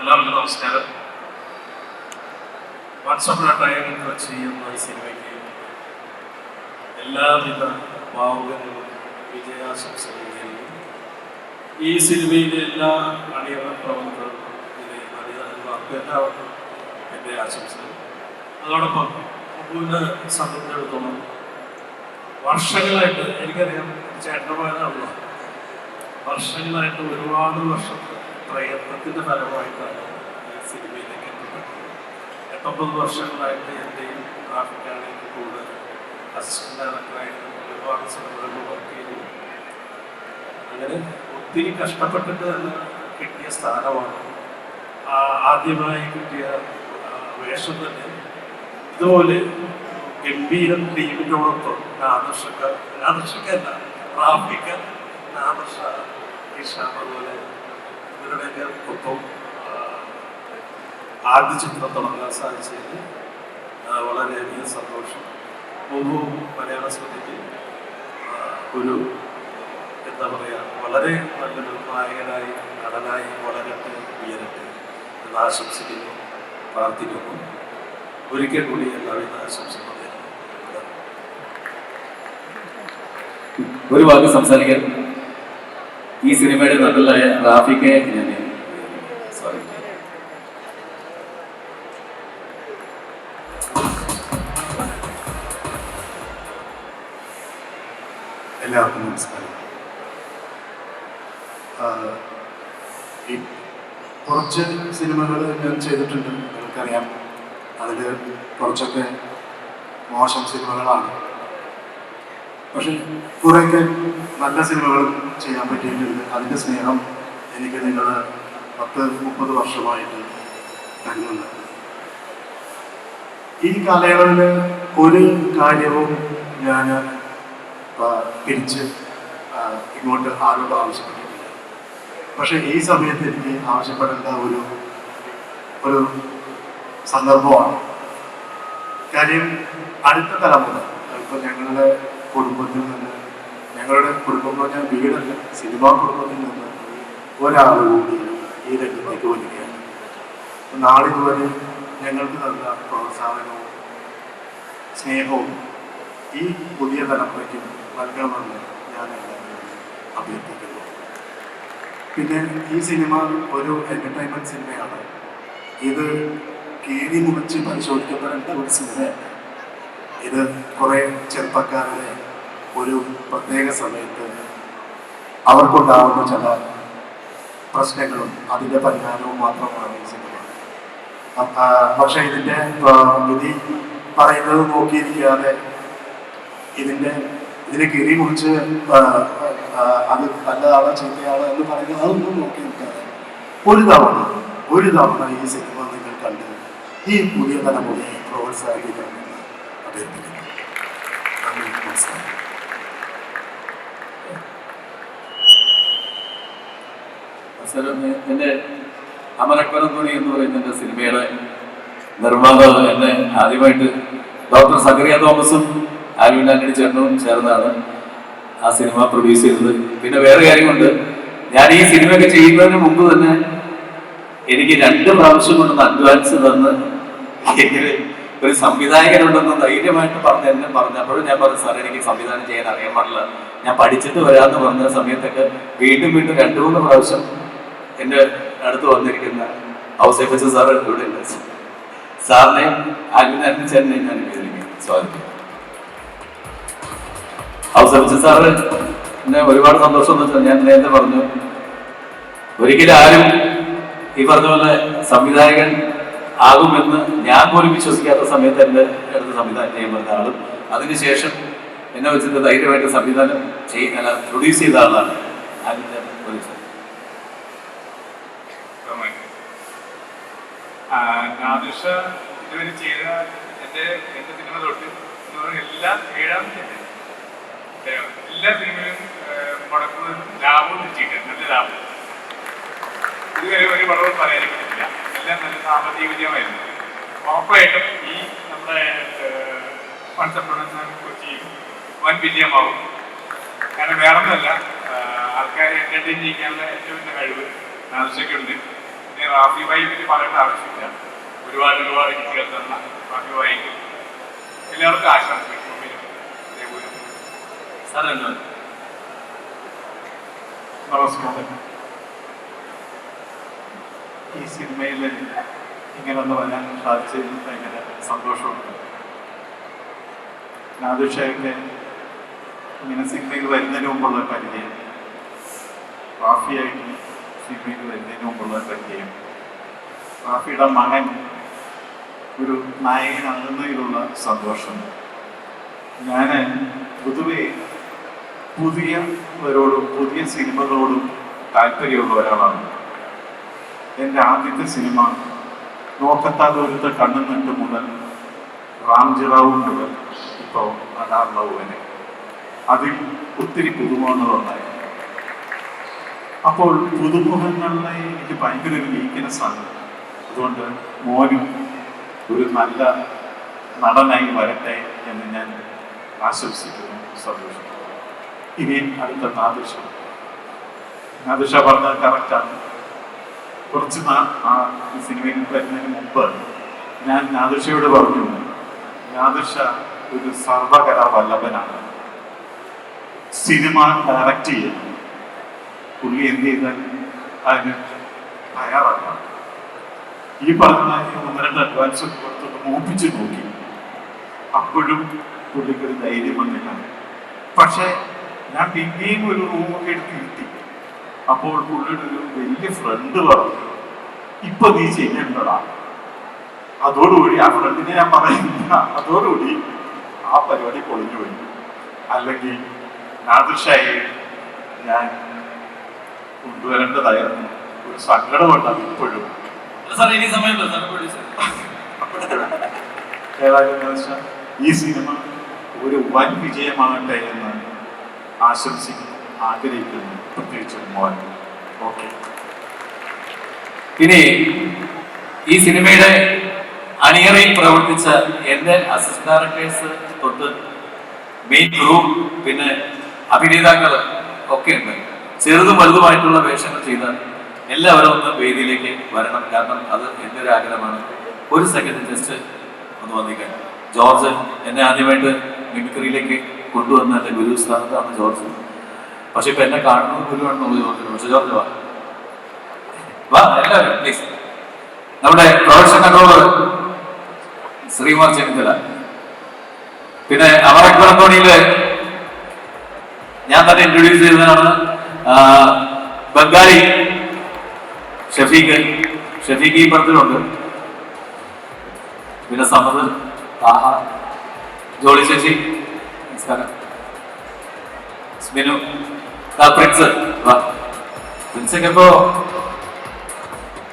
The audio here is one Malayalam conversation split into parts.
എല്ലാവർക്കും നമസ്കാരം. വാട്സപ്പ് ടൈം കൊച്ചി എന്ന ഈ സിനിമയ്ക്ക് എല്ലാവിധ ഭാവുകങ്ങളും വിജയാശംസകളും നേരുന്നു. ഈ സിനിമയിലെ എല്ലാ അണിയറ പ്രവർത്തകർക്കും അണിയറന്മാർക്കും എല്ലാവർക്കും എൻ്റെ ആശംസകൾ. അതോടൊപ്പം മുമ്പ് സംബന്ധിച്ചിടത്തോളം വർഷങ്ങളായിട്ട് എനിക്കറിയാം, ചേട്ടന്മാരാണല്ലോ, വർഷങ്ങളായിട്ട് ഒരുപാട് വർഷം പ്രയത്നത്തിൻ്റെ ഫലമായിട്ടാണ് ഈ സിനിമയിലേക്ക് എത്തപ്പെട്ടത്. 8-9 വർഷങ്ങളായിട്ട് എൻ്റെയും ട്രാഫിക്കാണെങ്കിൽ കൂടെ അസിസ്റ്റൻ്റ് ഡയറക്ടറായിട്ട് ഒരുപാട് സിനിമകളിൽ വർക്ക് ചെയ്തു. അങ്ങനെ ഒത്തിരി കഷ്ടപ്പെട്ടിട്ട് തന്നെ കിട്ടിയ സ്ഥാനമാണ്. ആദ്യമായി കിട്ടിയ വേഷം തന്നെ ഇതുപോലെ ഗംഭീര ടീമിനോടൊപ്പം ആദർശക്കല്ല ട്രാഫിക്ക, ആദർശ, ഇഷാം, അതുപോലെ ഇവരുടെയൊക്കെ ഒപ്പം ആദ്യ ചിത്രം തുടങ്ങാൻ സാധിച്ചതിൽ വളരെയധികം സന്തോഷം. മുമ്പ് മലയാള സിനിമയ്ക്ക് ഒരു എന്താ പറയുക, വളരെ നല്ലൊരു നായകനായി നടനായി വളരട്ടെ, ഉയരട്ടെ എന്ന് ആശംസിക്കുന്നു, പ്രാർത്ഥിക്കുന്നു. ഒരിക്കൽ കൂടി എല്ലാവിധ ആശംസകളും. ഒരു വാക്ക് സംസാരിക്കാൻ ഈ സിനിമയുടെ നല്ലതായ റാഫിക്കെ ഞാൻ എല്ലാവർക്കും നമസ്കാരം. ഈ കുറച്ച് സിനിമകൾ ഞാൻ ചെയ്തിട്ടുണ്ട്, നിങ്ങൾക്കറിയാം. അതിൽ കുറച്ചൊക്കെ മോശം സിനിമകളാണ്. പക്ഷെ കുറേയൊക്കെ നല്ല സിനിമകളും ചെയ്യാൻ പറ്റിയിട്ടുണ്ട്. അതിൻ്റെ സ്നേഹം എനിക്ക് നിങ്ങൾ 10-30 വർഷമായിട്ട് തരുന്നുണ്ട്. ഈ കാലയളവിൽ ഒരു കാര്യവും ഞാൻ തിരിച്ച് ഇങ്ങോട്ട് ആരോട് ആവശ്യപ്പെട്ടിട്ടില്ല. പക്ഷെ ഈ സമയത്ത് എനിക്ക് ആവശ്യപ്പെടേണ്ട ഒരു സന്ദർഭമാണ്. കാര്യം അടുത്ത തലമുറ, ഇപ്പോൾ ഞങ്ങളുടെ കുടുംബത്തിൽ നിന്ന്, ഞങ്ങളുടെ കുടുംബം എന്ന് പറഞ്ഞാൽ വീടല്ല, സിനിമാ കുടുംബത്തിൽ നിന്ന് ഒരാൾ കൂടി ഈ രംഗത്തേക്ക് വരികയാണ്. നാളിതുവരെ ഞങ്ങൾക്ക് തന്ന പ്രോത്സാഹനവും സ്നേഹവും ഈ പുതിയ തലമുറയ്ക്കും നൽകണമെന്ന് ഞാൻ അഭ്യർത്ഥിക്കുന്നു. പിന്നെ ഈ സിനിമ ഒരു എൻ്റർടൈൻമെൻറ്റ് സിനിമയാണ്. ഇത് കീറി മുറിച്ച് പരിശോധിക്കപ്പെടേണ്ട ഒരു സിനിമയല്ല. ഇത് കുറേ ചെറുപ്പക്കാരുടെ ഒരു പ്രത്യേക സമയത്ത് അവർക്കുണ്ടാവുന്ന ചില പ്രശ്നങ്ങളും അതിൻ്റെ പരിഹാരവും മാത്രമാണ് ഈ സിനിമ. പക്ഷേ ഇതിൻ്റെ വിധി പറയുന്നത് നോക്കിയിരിക്കാതെ, ഇതിനെ കിരി മുറിച്ച് അത് നല്ലതാണോ ചീത്തയാണോ എന്ന് പറയുന്നത് അതൊന്നും നോക്കി നിൽക്കാതെ ഒരു തവണ ഈ സിനിമ നിങ്ങൾ കണ്ട് ഈ പുതിയ തലമുറയെ പ്രോത്സാഹിപ്പിക്കണമെന്ന് അഭ്യർത്ഥിക്കുന്നു. നമസ്കാരം. എൻ്റെ അമരക്കരം തുണി എന്ന് പറയുന്ന എൻ്റെ സിനിമയുടെ നിർമ്മാതാവ് എന്നെ ആദ്യമായിട്ട് ഡോക്ടർ സക്കറിയ തോമസും ആൽവിൻ ആന്റണി ചേട്ടനും ചേർന്നാണ് ആ സിനിമ പ്രൊഡ്യൂസ് ചെയ്തത്. പിന്നെ വേറെ കാര്യമുണ്ട്, ഞാൻ ഈ സിനിമയൊക്കെ ചെയ്യുന്നതിന് മുമ്പ് തന്നെ എനിക്ക് 2 പ്രാവശ്യം കൊണ്ടൊന്ന് അഡ്വാൻസ് തന്ന് ഒരു സംവിധായകനുണ്ടെന്ന് ധൈര്യമായിട്ട് പറഞ്ഞപ്പോഴും ഞാൻ പറഞ്ഞു, സാർ എനിക്ക് സംവിധാനം ചെയ്യാൻ അറിയാൻ പാടില്ല, ഞാൻ പഠിച്ചിട്ട് വരാമെന്ന് പറഞ്ഞ സമയത്തൊക്കെ വീണ്ടും 2-3 പ്രാവശ്യം എൻ്റെ അടുത്ത് വന്നിരിക്കുന്ന ഔസേപ്പച്ചൻ സാർ ഇവിടെ ഉണ്ട്. സാറിനെയും ആൽവിൻ ആന്റണി ചേട്ടനെയും ഞാൻ വേദിയിലേക്ക് സ്വാഗതം. ഔസേപ്പച്ചൻ സാറ് എന്നെ ഒരുപാട് സന്തോഷം എന്ന് വെച്ചാൽ, ഞാൻ നേരത്തെ പറഞ്ഞു, ഒരിക്കലും ആരും ഈ പറഞ്ഞ പോലെ സംവിധായകൻ ആകുമെന്ന് ഞാൻ പോലും വിശ്വസിക്കാത്ത സമയത്ത് എൻ്റെ അടുത്ത് സംവിധാനം ചെയ്യാൻ പറഞ്ഞ ആളും അതിനുശേഷം എന്നെ വെച്ചിട്ട് ധൈര്യമായിട്ട് സംവിധാനം പ്രൊഡ്യൂസ് ചെയ്ത ആളാണ് അതിൻ്റെ പോലീസ്. നാദിഷ ഇതുവരെ ചെയ്ത എൻ്റെ സിനിമ തൊട്ട് എല്ലാം 7ാമത്തെ എല്ലാ സിനിമയിലും മുടക്കുന്നതും ലാഭവും നിശ്ചയിക്കാൻ നല്ല ലാഭം. ഇതുവരെ ഒരു പടവും പറയാൻ പറ്റില്ല, എല്ലാം നല്ല സാമ്പത്തിക വിജയമായിരുന്നു. ഉറപ്പായിട്ടും ഈ നമ്മുടെ കൊച്ചി വൻ വിജയമാവും. കാരണം വേറൊന്നുമല്ല, ആൾക്കാരെ എൻ്റർടൈൻ ചെയ്യാനുള്ള ഏറ്റവും വലിയ കഴിവ് നാദിഷയ്ക്കുണ്ട്. പിന്നെ റാഫി ഭായി പറ്റി പറയേണ്ട ആവശ്യമില്ല. ഒരുപാട് ഗിഫ്റ്റുകൾ തന്ന റാഫി ഭായിക്ക് എല്ലാവർക്കും ആശംസിക്കും. നമസ്കാരം. ഈ സിനിമയിൽ ഇങ്ങനെ ഒന്ന് വരാൻ സാധിച്ചതിൽ ഭയങ്കര സന്തോഷമുണ്ട്. നാദിർഷയൊക്കെ ഇങ്ങനെ സിനിമയിൽ വരുന്നതിന് മുമ്പുള്ള പരിചയം, റാഫിയായിട്ട് സിനിമയിൽ വരുന്നതിന് മുമ്പുള്ള പരിചയം, റാഫിയുടെ മകൻ ഒരു നായകനാകുന്നതിലുള്ള സന്തോഷം. ഞാൻ പൊതുവെ പുതിയവരോടും പുതിയ സിനിമകളോടും താല്പര്യമുള്ള ഒരാളാണ്. എൻ്റെ ആദ്യത്തെ സിനിമ നോക്കത്താ ദൂരത്ത് കണ്ണുനട്ട് മുതൽ റാംജിറാവു മുതൽ ഇപ്പോൾ അടാർലവ് വരെ അതിൽ ഒത്തിരി പുതുമുഖങ്ങളുണ്ടായി. അപ്പോൾ പുതുമുഖങ്ങളിലെ എനിക്ക് ഭയങ്കര ഒരു വീക്ക്നെസ്സാണ്. അതുകൊണ്ട് മോനും ഒരു നല്ല നടനായി വരട്ടെ എന്ന് ഞാൻ ആശംസിക്കുന്നു, സന്തോഷം. ഇനി അടുത്ത നാദിർഷ. നാദിർഷ പറഞ്ഞത് കറക്റ്റാണ്. കുറച്ച് ഈ സിനിമയിൽ വരുന്നതിന് മുമ്പ് ഞാൻ നാദിർഷയോട് പറഞ്ഞു, നാദിർഷ ഒരു സർവകലാ വല്ലഭനാണ്, സിനിമ ഡയറക്റ്റ് ചെയ്യുന്നു. പുള്ളി എന്ത് ചെയ്താൽ അതിന് തയ്യാറാക്കാം. ഈ പറഞ്ഞ 1-2 അഡ്വാൻസ് കൊടുത്തിട്ട് മോപ്പിച്ച് നോക്കി. അപ്പോഴും പുള്ളിക്കൊരു ധൈര്യം വന്നില്ല. പക്ഷേ ഞാൻ പിന്നെയും ഒരു റൂമൊക്കെ എടുത്ത് ഇരുത്തി. അപ്പോൾ പുള്ളിയുടെ ഒരു വലിയ ഫ്രണ്ട് പറഞ്ഞു, ഇപ്പൊ നീ ചെയ്യേണ്ടടാ. അതോടുകൂടി ആ ഫ്രണ്ടിനെ ഞാൻ പറയുന്ന അതോടുകൂടി ആ പരിപാടി പൊളിഞ്ഞു പോയി. അല്ലെങ്കിൽ നാദിർഷയെ ഞാൻ കൊണ്ടുവരേണ്ടതായിരുന്നു. ഒരു സങ്കടമുണ്ടാകും ഇപ്പോഴും. ഏതായാലും ഈ സിനിമ ഒരു വൻ വിജയമാകട്ടെ എന്ന് ആശംസിക്കുന്നു, ആഗ്രഹിക്കുന്നു, പ്രത്യേകിച്ച് മോൻ. ഓക്കെ. ഇനി ഈ സിനിമയുടെ അണിയറയിൽ പ്രവർത്തിച്ച എൻ്റെ അസിസ്റ്റന്റ് ഡയറക്ടേഴ്സ് തൊട്ട് മെയിൻ ക്രൂ, പിന്നെ അഭിനേതാക്കൾ ഒക്കെ ഉണ്ട്. ചെറുതും വലുതുമായിട്ടുള്ള വേഷങ്ങൾ ചെയ്താൽ എല്ലാവരും ഒന്ന് വേദിയിലേക്ക് വരണം. കാരണം അത് എൻ്റെ ഒരു ആഗ്രഹമാണ്. ഒരു സെക്കൻഡ് ജസ്റ്റ് ഒന്ന് വന്നിക്കാൻ. ജോർജ് എന്നെ ആദ്യമായിട്ട് മിമിക്രിയിലേക്ക് കൊണ്ടുവന്ന എൻ്റെ ഗുരു സ്ഥാനത്താണ് ജോർജ്. പക്ഷെ ഇപ്പൊ എന്നെ കാണുന്നത് ഗുരുവാണെന്നുള്ള ജോർജിന്. പക്ഷെ ജോർജ് വാ എല്ലാവരും പ്ലീസ്. നമ്മുടെ പ്രൊഡക്ഷൻ കൺട്രോളർ ശ്രീകുമാർ ചെന്നിത്തല, പിന്നെ അമറക്കോണിയില് ഞാൻ തന്നെ ഇൻട്രൊഡ്യൂസ് ചെയ്തതാണ് ബംഗാളി ഷഫീഖ് ഈ പടത്തിലുണ്ട്. പിന്നെ സമദ്, ആഹാ, ജോളി ചേച്ചി, നമസ്കാരം. സ്മിനു, പ്രിൻസ്. പ്രിൻസൊക്കെ ഇപ്പോ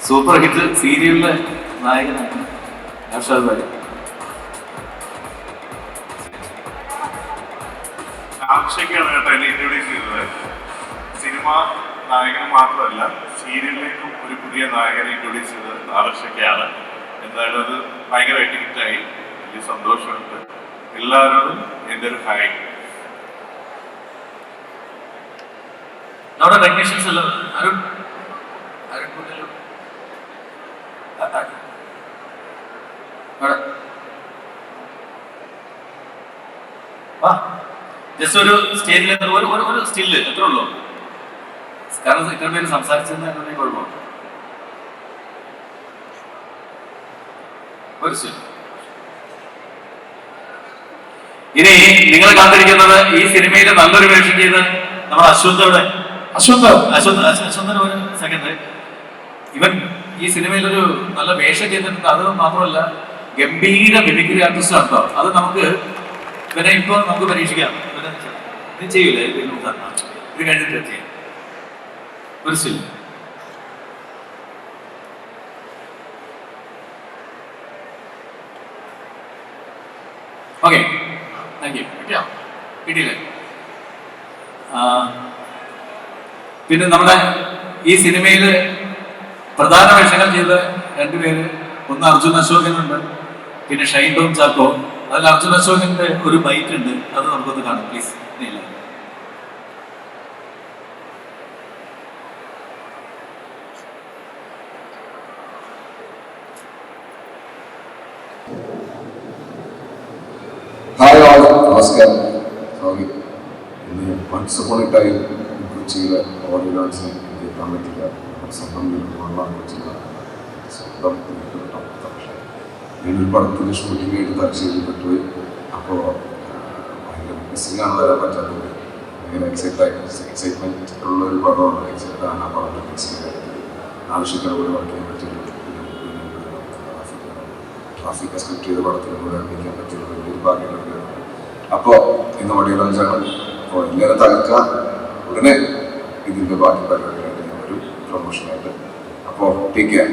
സൂപ്പർ ഹിറ്റ് സീരിയലിലെ നായകനാണ്. അർഷാദ് ഭായി. ആക്ഷയ്ക്കാണ് കേട്ടോ എന്നെ ഇൻട്രൊഡ്യൂസ് ചെയ്തത്. സിനിമ നായകന് മാത്രമല്ല, സീരിയലിലേക്കും ഒരു പുതിയ നായകനെ ഇൻട്രൊഡ്യൂസ് ചെയ്തത് ആർഷയ്ക്കാണ്. എന്തായാലും അത് ഭയങ്കരമായിട്ട് ഹിറ്റായി. വലിയ സന്തോഷമുണ്ട്. എല്ലാവരോടും എൻ്റെ ഒരു ഹായ്. നമ്മുടെ ടെക്നീഷ്യൻസ് എല്ലാം അരുൺ ജസ്റ്റ് ഒരു സ്റ്റേജിൽ ഒരു സ്റ്റില്ല് എത്ര ഉള്ളൂ. കാരണം ഇത്ര പേര് സംസാരിച്ചെന്ന് കുഴപ്പമില്ല. ഒരു സ്റ്റിൽ. ഇനി നിങ്ങൾ കാത്തിരിക്കുന്നത് ഈ സിനിമയിൽ നല്ലൊരു വേഷം ചെയ്ത് നമ്മുടെ അശ്വന്തയുടെ അശ്വന്തന് ഒരു സെക്കൻഡ്. ഇവൻ ഈ സിനിമയിൽ ഒരു നല്ല വേഷം ചെയ്തിട്ടുണ്ട്. അത് മാത്രമല്ല ഗംഭീര മിമിക്രി ആർട്ടിസ്റ്റ് ആണ്. അത് നമുക്ക് പിന്നെ ഇപ്പൊ നമുക്ക് പരീക്ഷിക്കാം. ഇത് ചെയ്യൂലേ, ഇത് കഴിഞ്ഞിട്ട് ചെയ്യാം. ഒരു സ്റ്റിൽ. Okay, thank you. കിട്ടിയില്ലേ? പിന്നെ നമ്മുടെ ഈ സിനിമയിൽ പ്രധാന വേഷങ്ങൾ ചെയ്ത 2 പേര്, ഒന്ന് അർജുൻ അശോകനുണ്ട്, പിന്നെ ഷൈൻ ടോം ചാക്കോ. അതിൽ അർജുൻ അശോകന്റെ ഒരു ബൈറ്റ് ഉണ്ട്, അത് നമുക്കൊന്ന് കാണാം പ്ലീസ്. ഇല്ല, ഹായ് ഓൾ, നമസ്കാരം. സോറി, ഇന്ന് വൺസ് അപ്പോൺ എ ടൈം കൊച്ചിയിലെ ഓഡിയോ ലോഞ്ചിന് എത്താൻ പറ്റില്ല. സ്വന്തം കൊച്ചിയില സ്വന്തം പക്ഷേ ഞാനൊരു പടത്തിൻ്റെ ഷൂട്ടിംഗ് ആയിട്ട് തലശ്ശേരി പെട്ടുപോയി. അപ്പോൾ ഭയങ്കര മിസ്സിംഗ് ആണ് വരാൻ പറ്റാത്തത്. ഭയങ്കര എക്സൈറ്റ്മെൻറ്റ് ഉള്ള ഒരു പടമാണ്. എക്സൈറ്റ് ആണ് ആ പടത്തിൽ മിസ്സിംഗ് ആയിട്ട് ആവശ്യത്തിന് കൂടെ വർക്ക് ചെയ്യാൻ പറ്റില്ല. ട്രാഫിക് സ്ക്രിപ്റ്റ് ചെയ്ത പടത്തിൽ കൂടെ അഭിനയിക്കാൻ പറ്റുള്ള വലിയൊരു ഭാഗ്യമുണ്ട്. അപ്പോൾ ഇന്ന് ഓഡിയോ ലോഞ്ചാണ്. അപ്പോൾ ഇങ്ങനെ തകർക്കാം ഉടനെ ഇതിൻ്റെ ബാക്കി പരിപാടിയായിട്ട് ഒരു പ്രൊമോഷനായിട്ട്. അപ്പോൾ ടേക്ക് കെയർ.